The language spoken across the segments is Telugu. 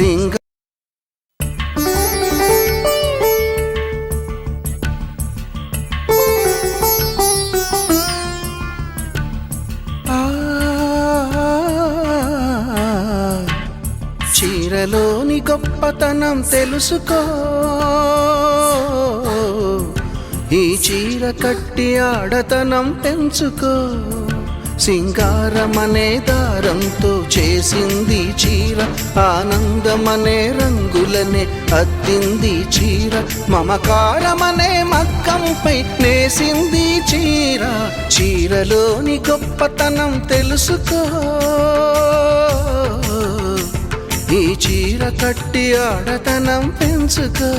సింగ చీరలోని గొప్పతనం తెలుసుకో, ఈ చీర కట్టి ఆడతనం పెంచుకో. సింగారమనే దారంతో చేసింది చీర, ఆనందమనే రంగులనే అద్దింది చీర, మమకారమనే మగ్గంపై నేసింది చీర. చీరలోని గొప్పతనం తెలుసుకో, ఈ చీర కట్టి ఆడతనం పెంచుకో.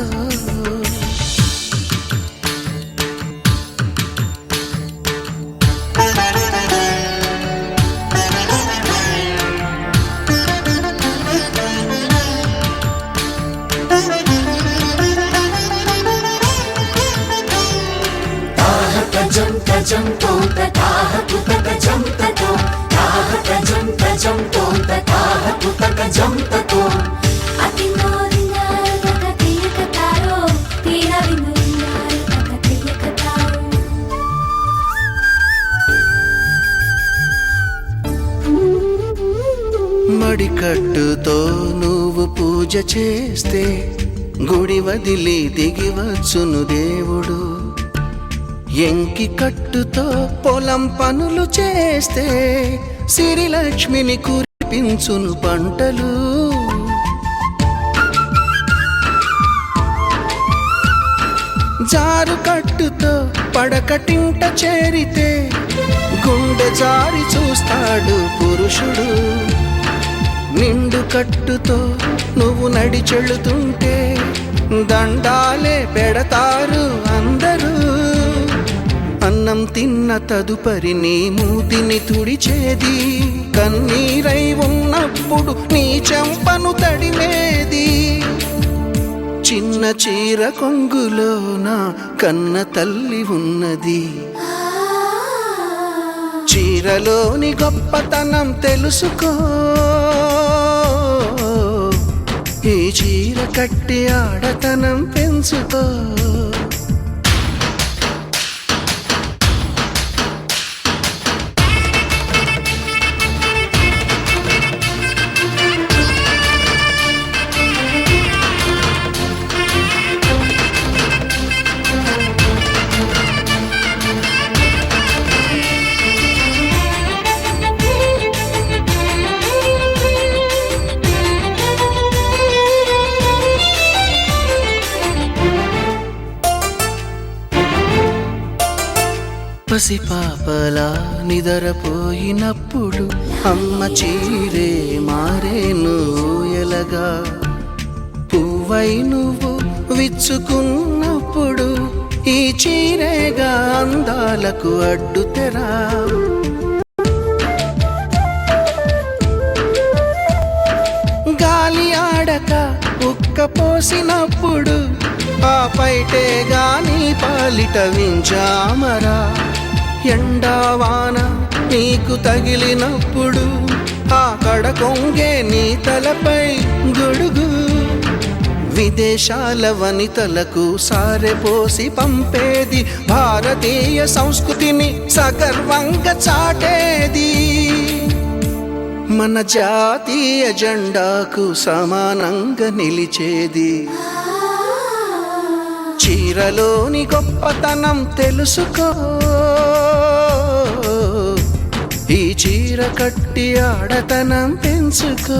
జం తోంత తాహ కుతక జం తతో తాహ జం తజం తోంత తాహ కుతక జం తతో అతి నోరినాయ తక తియక తారో తీర వినురినాయ తక తియక తారో. మడికట్టుతో నువ్వు పూజ చేస్తే గుడి వదిలి దిగివచ్చును దేవుడు. ఎంకి కట్టుతో పొలం పనులు చేస్తే సిరిలక్ష్మిని కురిపించును పంటలు. జారు కట్టుతో పడకటింట చేరితే గుండె జారి చూస్తాడు పురుషుడు. నిండు కట్టుతో నువ్వు నడిచెళుతుంటే దండాలే పెడతారు అందరూ. అన్నం తిన్న తదుపరి నీ మూతిని తుడిచేది, కన్నీరై ఉన్నప్పుడు నీ చెంపను తడిమేది. చిన్న చీర కొంగులోన కన్న తల్లి ఉన్నది. చీరలోని గొప్పతనం తెలుసుకో, ఈ చీర కట్టి ఆడతనం పెంచుకో. పసిపాపలా నిదరపోయినప్పుడు అమ్మ చీరే మారేను ఎలగా. పువ్వై నువ్వు విచ్చుకున్నప్పుడు ఈ చీరేగా అందాలకు అడ్డుతెరా. గాలి ఆడక ఉక్క పోసినప్పుడు ఆ పైటే గాని పాలిట వించామరా. ఎండావాన నీకు తగిలినప్పుడు ఆ కడ కొంగే నీ తలపై గొడుగు. విదేశాల వనితలకు సారెపోసి పంపేది, భారతీయ సంస్కృతిని సగర్వంగా చాటేది. మన జాతీయ జెండాకు సమానంగా నిలిచేది. చీరలోని గొప్పతనం తెలుసుకో, ఈ చీర కట్టి ఆడతనం పెంచుకో.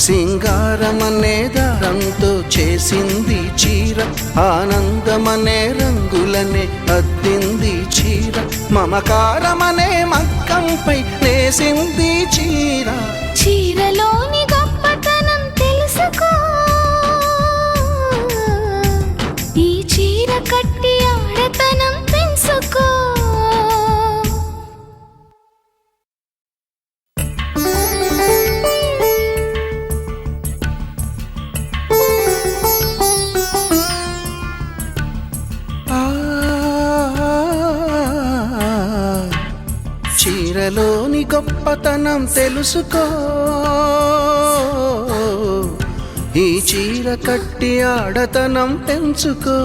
సింగారమనే దారంతో చేసింది చీర, ఆనందమనే రంగులనే అద్దింది చీర, మమకారమనే మగ్గంపై నేసింది చీర. చీరలోని గొప్పతనం తెలుసుకో, ఈ చీర కట్టి ఆడతనం పెంచుకో. చీరలోని గొప్పతనం తెలుసుకో, ఈ చీర కట్టి ఆడతనం పెంచుకో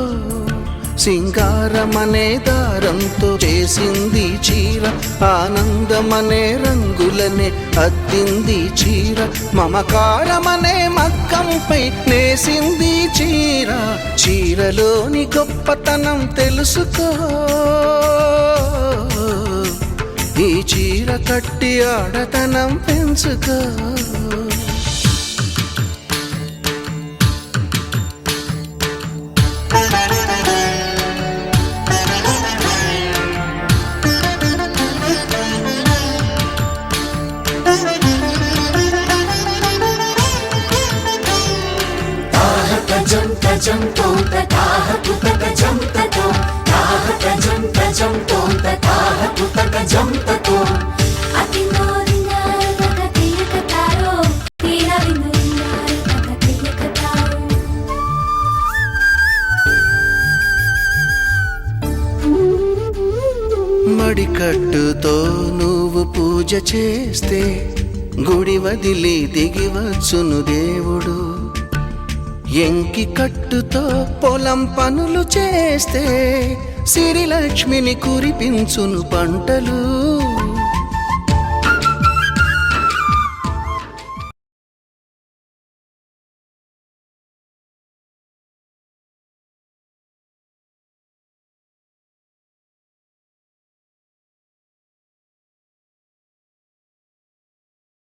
సింగారమనే దారంతో చేసింది చీర ఆనందమనే రంగులనే అద్దింది చీర మమకారమనే మక్కంపై నేసింది చీర చీరలోని గొప్పతనం తెలుసుకో ఈ చీర కట్టి ఆడతనం పెంచుకో తజం తజం తోంత తాహ పుతక జం తతో తాహ తజం తజం తోంత తాహ పుతక జం తతో అతి నోరినార తక తీయక తారో తీరవి నోరినార తక తీయక తారో మడికట్టుతో నువ్వు పూజ చేస్తే గుడి వదిలి దిగివచ్చును దేవుడు ఎంకి కట్టుతో పొలం పనులు చేస్తే సిరిలక్ష్మిని కురిపించును పంటలు